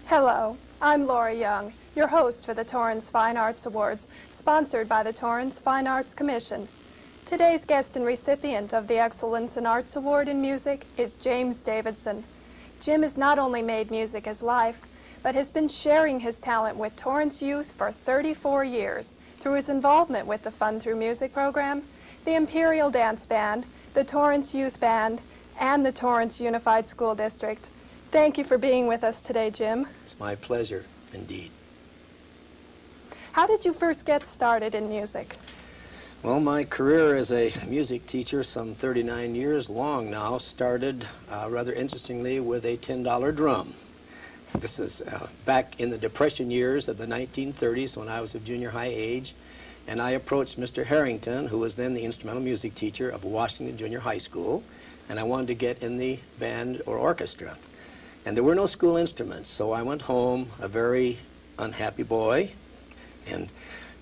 Hello, I'm Laura Young, your host for the Torrance Fine Arts Awards, sponsored by the Torrance Fine Arts Commission. Today's guest and recipient of the Excellence in Arts Award in Music is James Davidson. Jim has not only made music his life, but has been sharing his talent with Torrance youth for 34 years through his involvement with the Fun Through Music program, the Imperial Dance Band, the Torrance Youth Band, and the Torrance Unified School District. Thank you for being with us today, Jim. It's my pleasure, indeed. How did you first get started in music? Well, my career as a music teacher, some 39 years long now, started rather interestingly with a $10 drum. This is back in the Depression years of the 1930s when I was of junior high age, and I approached Mr. Harrington, who was then the instrumental music teacher of Washington Junior High School, and I wanted to get in the band or orchestra. And there were no school instruments, so I went home a very unhappy boy. And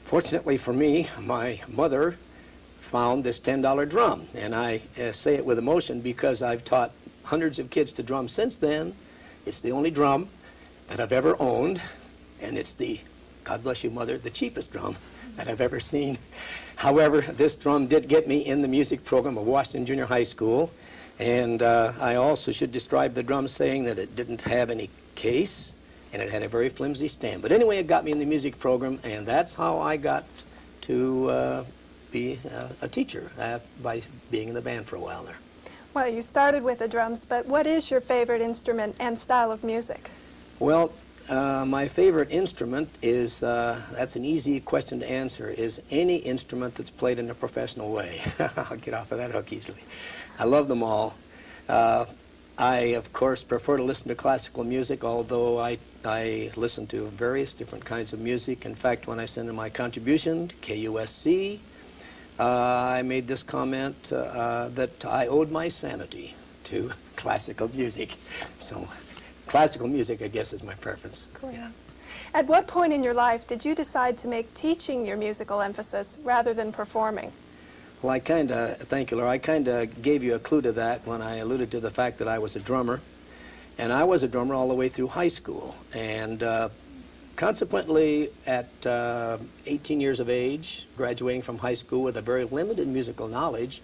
fortunately for me, my mother found this $10 drum. And I say it with emotion because I've taught hundreds of kids to drum since then. It's the only drum that I've ever owned, and it's the, God bless you, Mother, the cheapest drum that I've ever seen. However, this drum did get me in the music program of Washington Junior High School. And I also should describe the drum saying that it didn't have any case, and it had a very flimsy stand. But anyway, it got me in the music program, and that's how I got to be a teacher, by being in the band for a while there. Well, you started with the drums, but what is your favorite instrument and style of music? Well, my favorite instrument is, that's an easy question to answer, is any instrument that's played in a professional way. I'll get off of that hook easily. I love them all. I, of course, prefer to listen to classical music, although I listen to various different kinds of music. In fact, when I sent in my contribution to KUSC, I made this comment that I owed my sanity to classical music. So classical music, I guess, is my preference. Cool. Yeah. At what point in your life did you decide to make teaching your musical emphasis rather than performing? Well, thank you, Laura. I kind of gave you a clue to that when I alluded to the fact that I was a drummer. And I was a drummer all the way through high school. And consequently, at 18 years of age, graduating from high school with a very limited musical knowledge,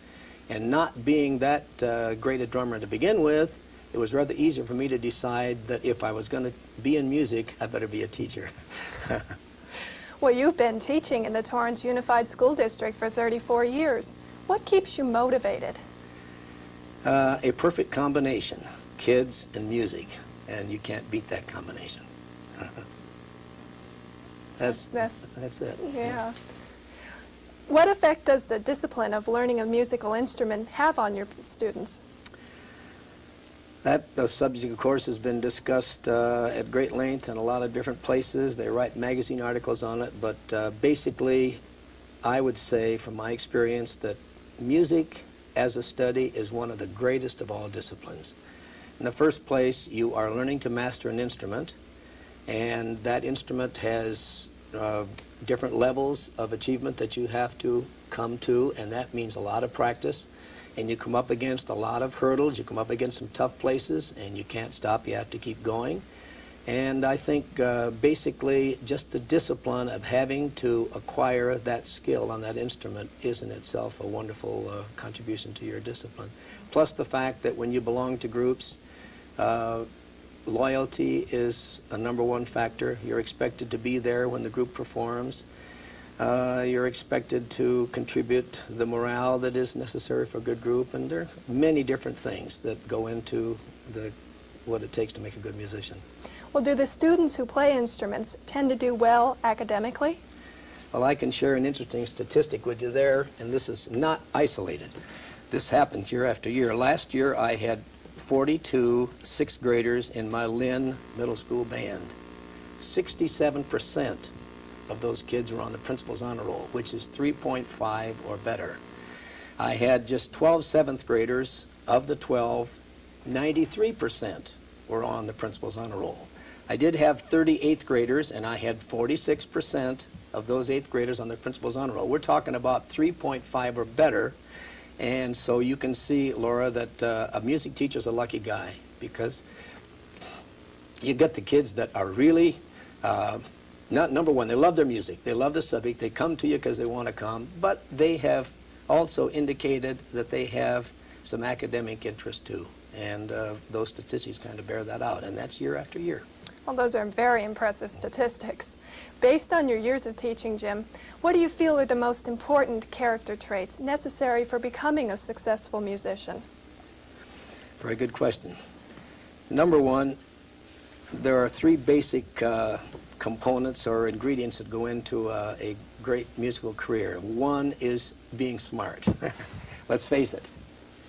and not being that great a drummer to begin with, it was rather easier for me to decide that if I was going to be in music, I better be a teacher. Well, you've been teaching in the Torrance Unified School District for 34 years. What keeps you motivated? A perfect combination, kids and music, and you can't beat that combination. That's it. Yeah. What effect does the discipline of learning a musical instrument have on your students? That subject, of course, has been discussed at great length in a lot of different places. They write magazine articles on it, but basically, I would say from my experience that music as a study is one of the greatest of all disciplines. In the first place, you are learning to master an instrument, and that instrument has different levels of achievement that you have to come to, and that means a lot of practice. And you come up against a lot of hurdles, you come up against some tough places, and you can't stop, you have to keep going. And I think basically just the discipline of having to acquire that skill on that instrument is in itself a wonderful contribution to your discipline. Plus the fact that when you belong to groups, loyalty is a #1 factor. You're expected to be there when the group performs. You're expected to contribute the morale that is necessary for a good group, and there are many different things that go into what it takes to make a good musician. Well, do the students who play instruments tend to do well academically? Well, I can share an interesting statistic with you there, and this is not isolated. This happens year after year. Last year I had 42 sixth graders in my Lynn Middle School band. 67% of those kids were on the principal's honor roll, which is 3.5 or better. I had just 12 seventh graders. Of the 12, 93% were on the principal's honor roll. I did have 30 eighth graders, and I had 46% of those eighth graders on the principal's honor roll. We're talking about 3.5 or better. And so you can see, Laura, that a music teacher's a lucky guy, because you get the kids that are really, number one, they love their music, they love the subject, they come to you because they want to come, but they have also indicated that they have some academic interest too. And those statistics kind of bear that out, and that's year after year. Well, those are very impressive statistics. Based on your years of teaching, Jim, what do you feel are the most important character traits necessary for becoming a successful musician? Very good question. Number one, there are three basic components or ingredients that go into a great musical career. One is being smart. Let's face it.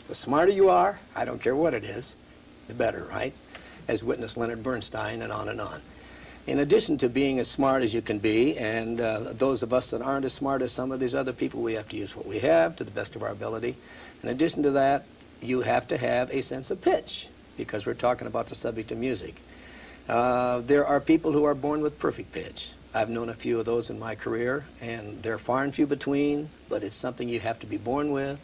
The smarter you are, I don't care what it is, the better, right? As witness Leonard Bernstein, and on and on. In addition to being as smart as you can be, and those of us that aren't as smart as some of these other people, we have to use what we have to the best of our ability. In addition to that, you have to have a sense of pitch, because we're talking about the subject of music. There are people who are born with perfect pitch. I've known a few of those in my career, and they're far and few between, but it's something you have to be born with.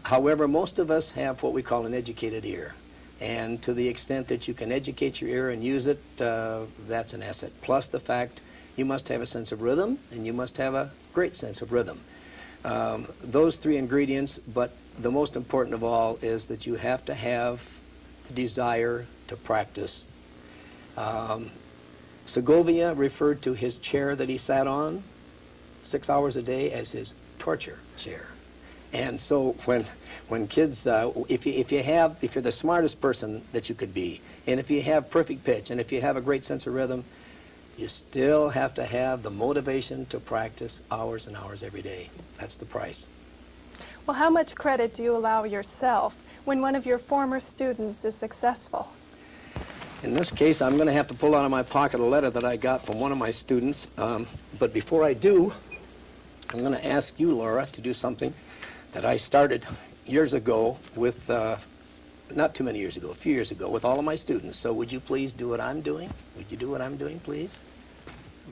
However, most of us have what we call an educated ear. And to the extent that you can educate your ear and use it, that's an asset. Plus the fact you must have a sense of rhythm, and you must have a great sense of rhythm. Those three ingredients, but the most important of all is that you have to have the desire to practice. Segovia referred to his chair that he sat on 6 hours a day as his torture chair. And so when kids, if you're the smartest person that you could be, and if you have perfect pitch, and if you have a great sense of rhythm, you still have to have the motivation to practice hours and hours every day. That's the price. Well, how much credit do you allow yourself when one of your former students is successful? In this case, I'm going to have to pull out of my pocket a letter that I got from one of my students. But before I do, I'm going to ask you, Laura, to do something that I started years ago with, not too many years ago, a few years ago, with all of my students. So would you please do what I'm doing? Would you do what I'm doing, please?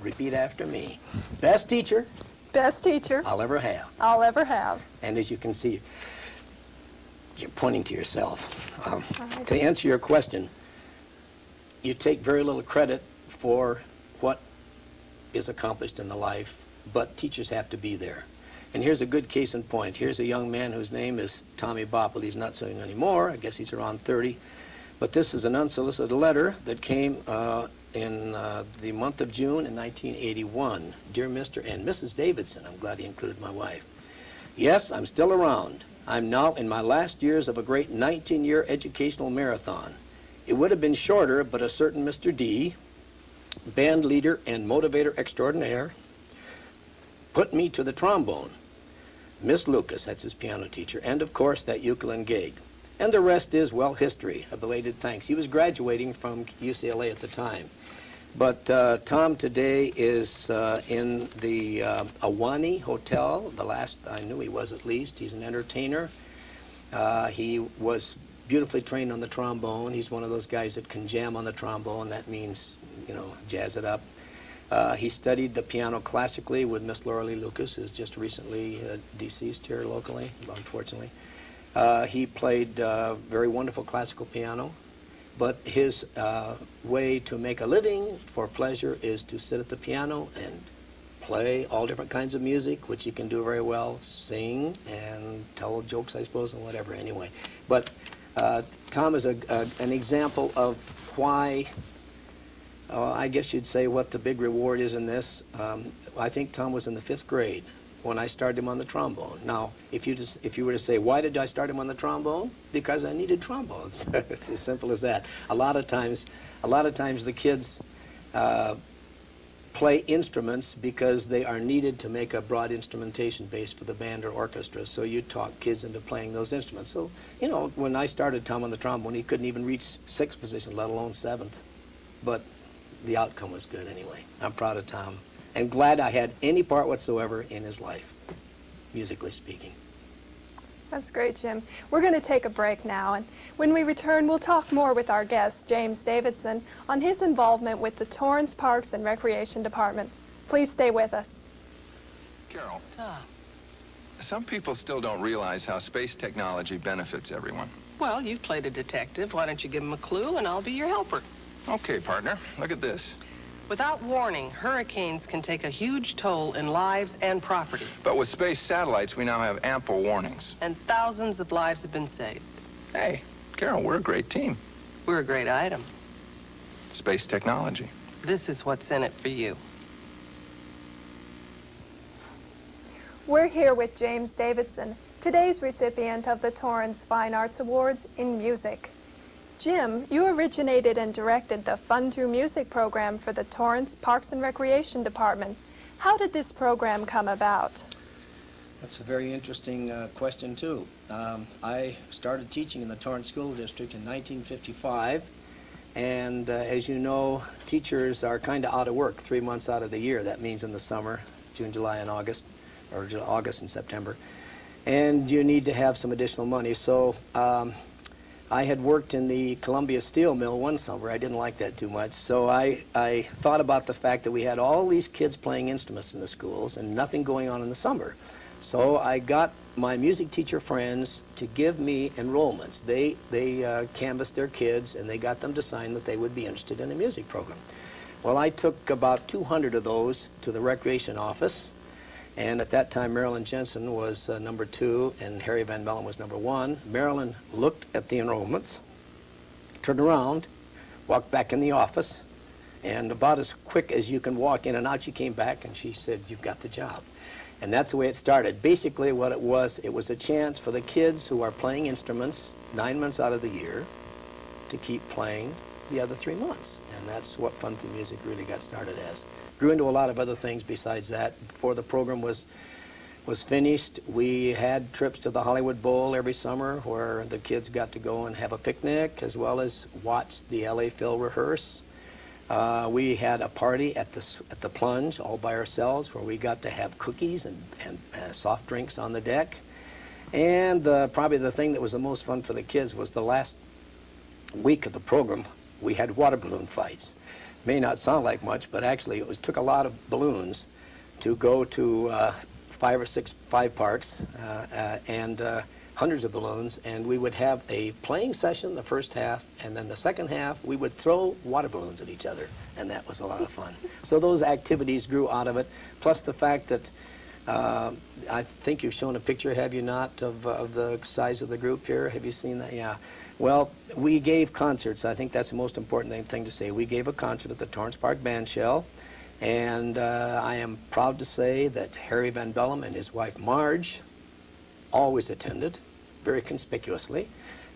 Repeat after me. Best teacher. Best teacher I'll ever have. I'll ever have. And as you can see, you're pointing to yourself. To answer your question, you take very little credit for what is accomplished in the life, but teachers have to be there. And here's a good case in point. Here's a young man whose name is Tommy Bopple. He's not so young anymore. I guess he's around 30. But this is an unsolicited letter that came in the month of June in 1981. Dear Mr. and Mrs. Davidson, I'm glad he included my wife. Yes, I'm still around. I'm now in my last years of a great 19-year educational marathon. It would have been shorter, but a certain Mr. D, band leader and motivator extraordinaire, put me to the trombone. Miss Lukas, that's his piano teacher, and of course that ukulele gig. And the rest is, well, history, a belated thanks. He was graduating from UCLA at the time. But Tom today is in the Awani Hotel, the last I knew he was at least. He's an entertainer. He was beautifully trained on the trombone. He's one of those guys that can jam on the trombone. That means, you know, jazz it up. He studied the piano classically with Miss Lee Lukas, who's just recently deceased here locally, unfortunately. He played very wonderful classical piano, but his way to make a living for pleasure is to sit at the piano and play all different kinds of music, which he can do very well, sing and tell jokes, I suppose, and whatever, anyway. But Tom is an example of why, I guess you'd say what the big reward is in this. I think Tom was in the 5th grade when I started him on the trombone. Now, if you were to say, why did I start him on the trombone? Because I needed trombones. It's as simple as that. A lot of times the kids play instruments because they are needed to make a broad instrumentation base for the band or orchestra. So you taught kids into playing those instruments. So, you know, when I started Tom on the trombone, he couldn't even reach 6th position, let alone 7th. But the outcome was good anyway. I'm proud of Tom and glad I had any part whatsoever in his life, musically speaking. That's great, Jim. We're going to take a break now, and when we return, we'll talk more with our guest, James Davidson, on his involvement with the Torrance Parks and Recreation Department. Please stay with us. Carol, some people still don't realize how space technology benefits everyone. Well, you've played a detective. Why don't you give him a clue, and I'll be your helper. Okay, partner, look at this. Without warning, hurricanes can take a huge toll in lives and property. But with space satellites, we now have ample warnings. And thousands of lives have been saved. Hey, Carol, we're a great team. We're a great item. Space technology. This is what's in it for you. We're here with James Davidson, today's recipient of the Torrance Fine Arts Awards in music. Jim, you originated and directed the Fun Through Music program for the Torrance Parks and Recreation Department. How did this program come about? That's a very interesting question, too. I started teaching in the Torrance School District in 1955, and as you know, teachers are kind of out of work 3 months out of the year. That means in the summer, June, July, and August, or August and September. And you need to have some additional money. So I had worked in the Columbia Steel Mill one summer. I didn't like that too much. So I thought about the fact that we had all these kids playing instruments in the schools and nothing going on in the summer. So I got my music teacher friends to give me enrollments. They canvassed their kids and they got them to sign that they would be interested in a music program. Well, I took about 200 of those to the recreation office. And at that time, Marilyn Jensen was number 2, and Harry Van Bellen was number 1. Marilyn looked at the enrollments, turned around, walked back in the office, and about as quick as you can walk in and out, she came back and she said, "You've got the job." And that's the way it started. Basically what it was a chance for the kids who are playing instruments 9 months out of the year to keep playing the other 3 months. And that's what Fun Through Music really got started as. Grew into a lot of other things besides that. Before the program was finished, we had trips to the Hollywood Bowl every summer where the kids got to go and have a picnic as well as watch the LA Phil rehearse. We had a party at the Plunge all by ourselves where we got to have cookies and soft drinks on the deck. And probably the thing that was the most fun for the kids was the last week of the program. We had water balloon fights. May not sound like much, but actually it took a lot of balloons to go to 5 or 6 parks and hundreds of balloons, and we would have a playing session the first half, and then the second half we would throw water balloons at each other, and that was a lot of fun. So those activities grew out of it, plus the fact that I think you've shown a picture, have you not, of the size of the group here? Have you seen that? Yeah. Well, we gave concerts. I think that's the most important thing to say. We gave a concert at the Torrance Park Band Shell, and I am proud to say that Harry Van Bellen and his wife Marge always attended, very conspicuously,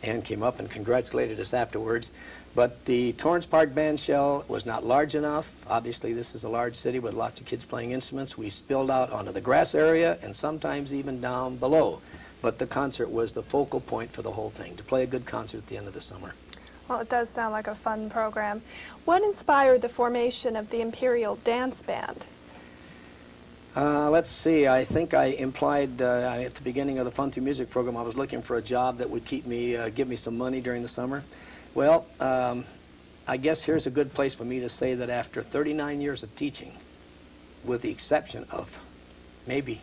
and came up and congratulated us afterwards. But the Torrance Park Band Shell was not large enough. Obviously, this is a large city with lots of kids playing instruments. We spilled out onto the grass area and sometimes even down below. But the concert was the focal point for the whole thing, to play a good concert at the end of the summer. Well, it does sound like a fun program. What inspired the formation of the Imperial Dance Band? Let's see, I think I implied at the beginning of the Fun Through Music program I was looking for a job that would keep me, give me some money during the summer. Well, I guess here's a good place for me to say that after 39 years of teaching, with the exception of maybe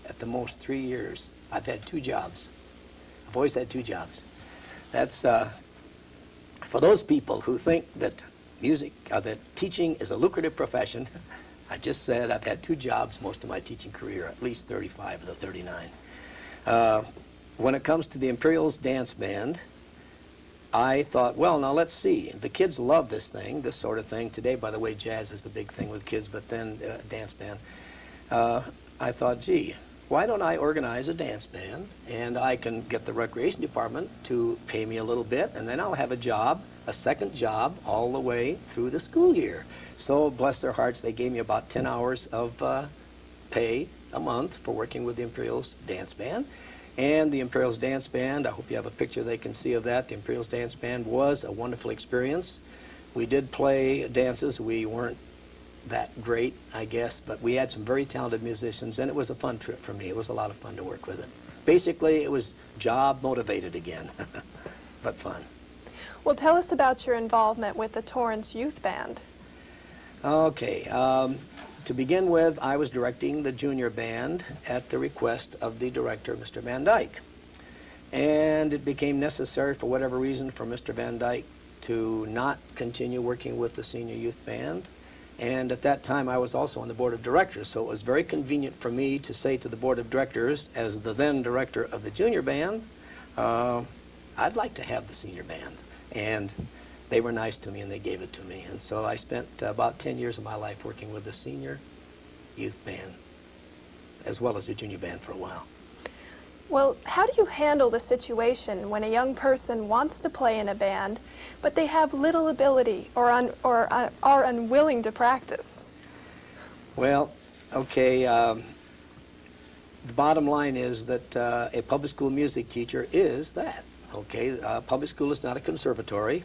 at the most 3 years, I've had 2 jobs. I've always had 2 jobs. That's for those people who think that that teaching is a lucrative profession. I just said I've had 2 jobs most of my teaching career, at least 35 of the 39. When it comes to the Imperial's dance band, I thought, well, now let's see. The kids love this thing, this sort of thing. Today, by the way, jazz is the big thing with kids, but then dance band. I thought, gee, why don't I organize a dance band, and I can get the recreation department to pay me a little bit, and then I'll have a job a second job all the way through the school year. So bless their hearts, they gave me about 10 hours of pay a month for working with the Imperial's dance band. And the Imperial's dance band, I hope you have a picture they can see of that. The Imperial's dance band was a wonderful experience. We did play dances. We weren't that great, I guess, but we had some very talented musicians, and it was a fun trip for me. It was a lot of fun to work with it. Basically, it was job motivated again, but fun. Well, tell us about your involvement with the Torrance Youth Band. Okay. To begin with, I was directing the junior band at the request of the director, Mr. Van Dyke. And it became necessary, for whatever reason, for Mr. Van Dyke to not continue working with the senior youth band. And at that time, I was also on the board of directors, so it was very convenient for me to say to the board of directors, as the then director of the junior band, I'd like to have the senior band. And they were nice to me, and they gave it to me. And so I spent about 10 years of my life working with the senior youth band, as well as the junior band for a while. Well, how do you handle the situation when a young person wants to play in a band, but they have little ability or are unwilling to practice? Well, okay, the bottom line is that a public school music teacher is that. Okay, public school is not a conservatory.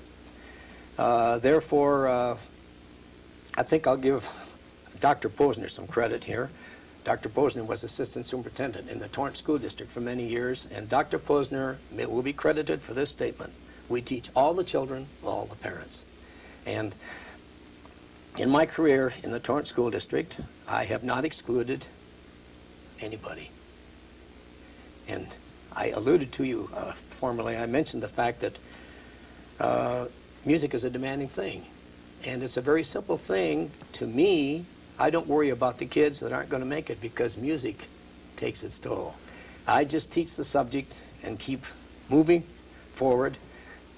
Therefore, I think I'll give Dr. Posner some credit here. Dr. Posner was assistant superintendent in the Torrance School District for many years, and Dr. Posner will be credited for this statement. We teach all the children, all the parents. And in my career in the Torrance School District, I have not excluded anybody. And I alluded to you formerly, I mentioned the fact that music is a demanding thing. And it's a very simple thing to me. I don't worry about the kids that aren't going to make it because music takes its toll. I just teach the subject and keep moving forward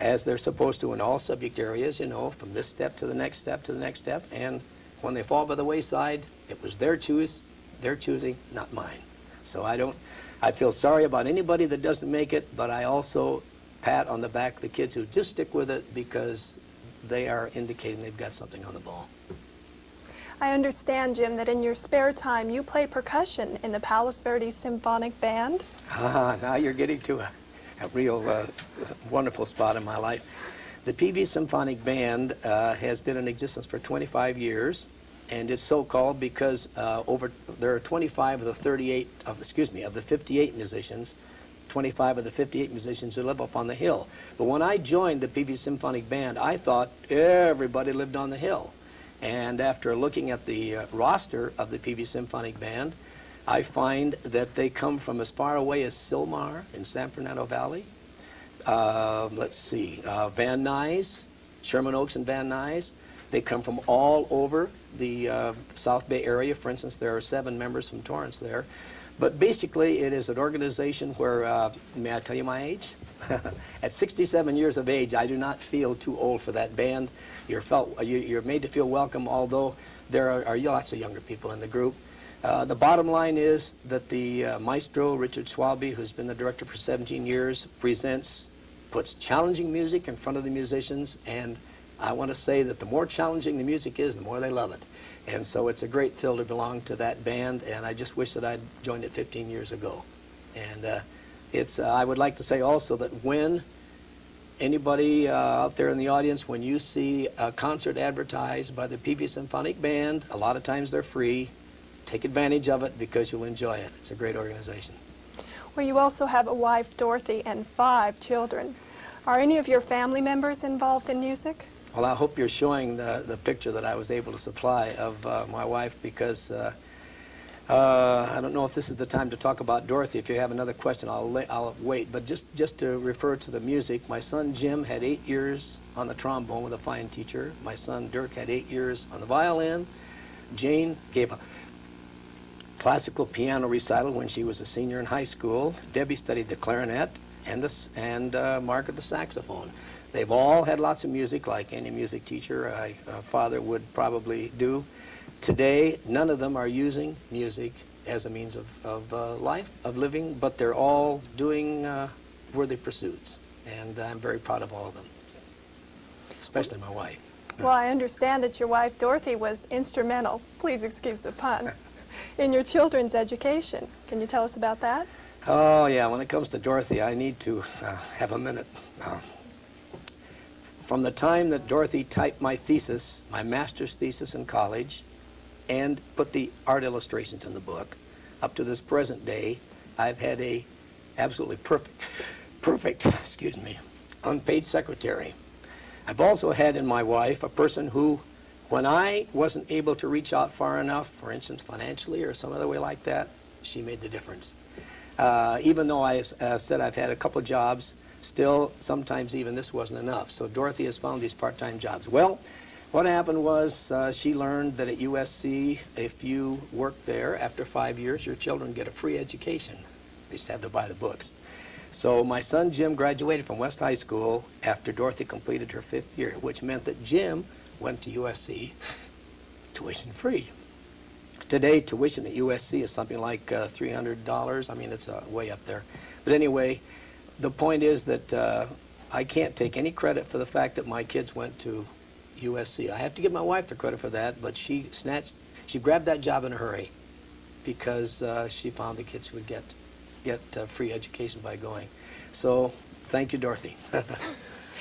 as they're supposed to in all subject areas, you know, from this step to the next step to the next step. And when they fall by the wayside, it was their choosing, not mine. So I feel sorry about anybody that doesn't make it, but I also pat on the back the kids who do stick with it because they are indicating they've got something on the ball. I understand, Jim, that in your spare time you play percussion in the Palos Verdes Symphonic Band. Now you're getting to a real wonderful spot in my life. The PV Symphonic Band has been in existence for 25 years, and it's so called because there are 25 of the 58 musicians. 25 of the 58 musicians who live up on the hill. But when I joined the PV Symphonic Band, I thought everybody lived on the hill. And after looking at the roster of the PV Symphonic Band, I find that they come from as far away as Sylmar in San Fernando Valley. Let's see, Van Nuys, Sherman Oaks and Van Nuys. They come from all over the South Bay area. For instance, there are 7 members from Torrance there. But basically, it is an organization where, may I tell you my age? At 67 years of age, I do not feel too old for that band. You're made to feel welcome, although there are lots of younger people in the group. The bottom line is that the maestro, Richard Schwalbe, who's been the director for 17 years, puts challenging music in front of the musicians, and I want to say that the more challenging the music is, the more they love it. And so it's a great thrill to belong to that band, and I just wish that I'd joined it 15 years ago. And I would like to say also that when anybody out there in the audience, when you see a concert advertised by the PV Symphonic Band, a lot of times they're free. Take advantage of it because you'll enjoy it. It's a great organization. Well, you also have a wife, Dorothy, and 5 children. Are any of your family members involved in music? Well, I hope you're showing the picture that I was able to supply of my wife because I don't know if this is the time to talk about Dorothy. If you have another question, I'll wait. But just to refer to the music, my son Jim had 8 years on the trombone with a fine teacher. My son Dirk had 8 years on the violin. Jane gave a classical piano recital when she was a senior in high school. Debbie studied the clarinet and Margaret the saxophone. They've all had lots of music, like any music teacher a father would probably do. Today, none of them are using music as a means of life, of living, but they're all doing worthy pursuits, and I'm very proud of all of them. especially my wife. Well, I understand that your wife, Dorothy, was instrumental, please excuse the pun, in your children's education. Can you tell us about that? Oh, yeah, when it comes to Dorothy, I need to have a minute. From the time that Dorothy typed my thesis, my master's thesis in college, and put the art illustrations in the book, up to this present day, I've had a absolutely perfect, excuse me, unpaid secretary. I've also had in my wife a person who, when I wasn't able to reach out far enough, for instance, financially or some other way like that, she made the difference. Even though I said I've had a couple jobs, still, sometimes even this wasn't enough. So Dorothy has found these part-time jobs. Well, what happened was she learned that at USC, if you work there, after 5 years, your children get a free education. They just have to buy the books. So my son Jim graduated from West High School after Dorothy completed her 5th year, which meant that Jim went to USC tuition free. Today, tuition at USC is something like $300. I mean, it's way up there. But anyway, the point is that I can't take any credit for the fact that my kids went to USC. I have to give my wife the credit for that, but she grabbed that job in a hurry because she found the kids would get free education by going. So thank you, Dorothy,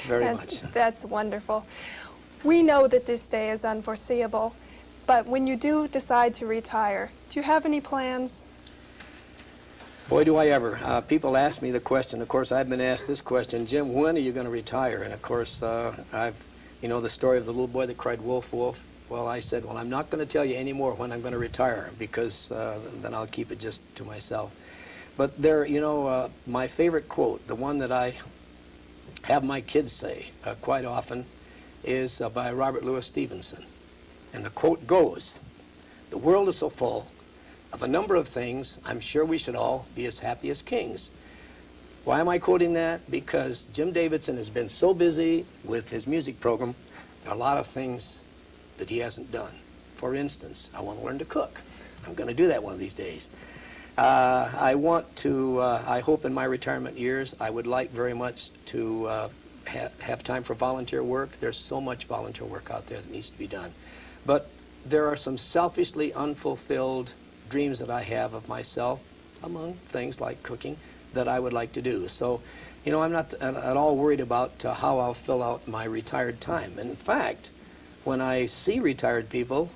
very much. That's wonderful. We know that this day is unforeseeable, but when you do decide to retire, do you have any plans? Boy, do I ever. People ask me the question. Of course, I've been asked this question, Jim, when are you going to retire? And of course, you know the story of the little boy that cried, wolf, wolf. Well, I said, well, I'm not going to tell you anymore when I'm going to retire because then I'll keep it just to myself. But there, you know, my favorite quote, the one that I have my kids say quite often, is by Robert Louis Stevenson. And the quote goes, "The world is so full of a number of things, I'm sure we should all be as happy as kings." Why am I quoting that? Because Jim Davidson has been so busy with his music program, there are a lot of things that he hasn't done. For instance, I want to learn to cook. I'm going to do that one of these days. I want to, I hope in my retirement years, I would like very much to have time for volunteer work. There's so much volunteer work out there that needs to be done. But there are some selfishly unfulfilled dreams that I have of myself, among things like cooking, that I would like to do. So, you know, I'm not at all worried about how I'll fill out my retired time. And in fact, when I see retired people,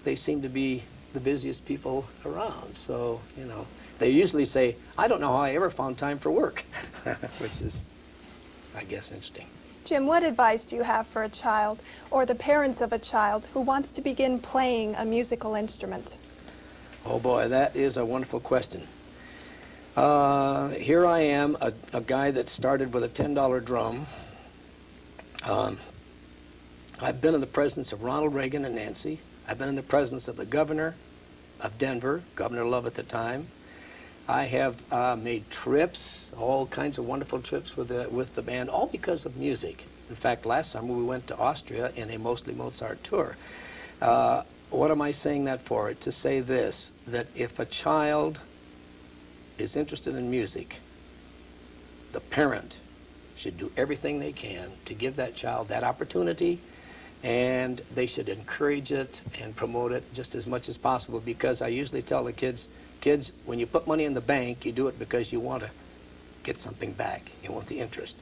they seem to be the busiest people around. So, you know, they usually say, I don't know how I ever found time for work, which is, I guess, interesting. Jim, what advice do you have for a child or the parents of a child who wants to begin playing a musical instrument? Oh boy, that is a wonderful question. Here I am, a guy that started with a $10 drum. I've been in the presence of Ronald Reagan and Nancy. I've been in the presence of the governor of Denver, Governor Love at the time. I have made trips, all kinds of wonderful trips with the band, all because of music. In fact, last summer we went to Austria in a mostly Mozart tour. What am I saying that for? To say this, that if a child is interested in music, the parent should do everything they can to give that child that opportunity, and they should encourage it and promote it just as much as possible, because I usually tell the kids, when you put money in the bank, you do it because you want to get something back. You want the interest.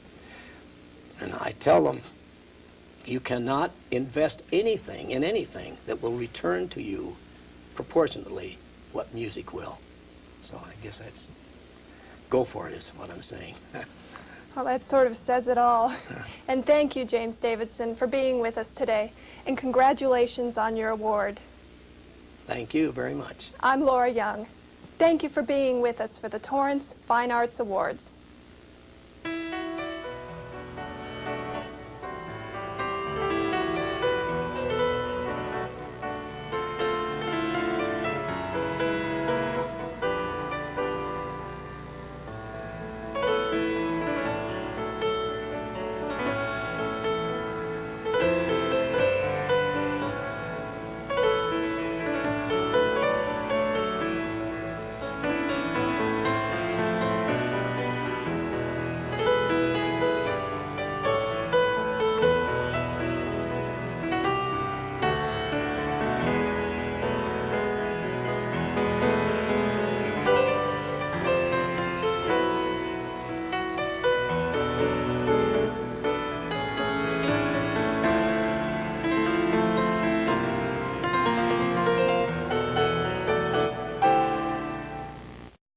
And I tell them, you cannot invest anything in anything that will return to you proportionately what music will. So I guess that's, go for it is what I'm saying. Well, that sort of says it all. And thank you, James Davidson, for being with us today. And congratulations on your award. Thank you very much. I'm Laura Young. Thank you for being with us for the Torrance Fine Arts Awards.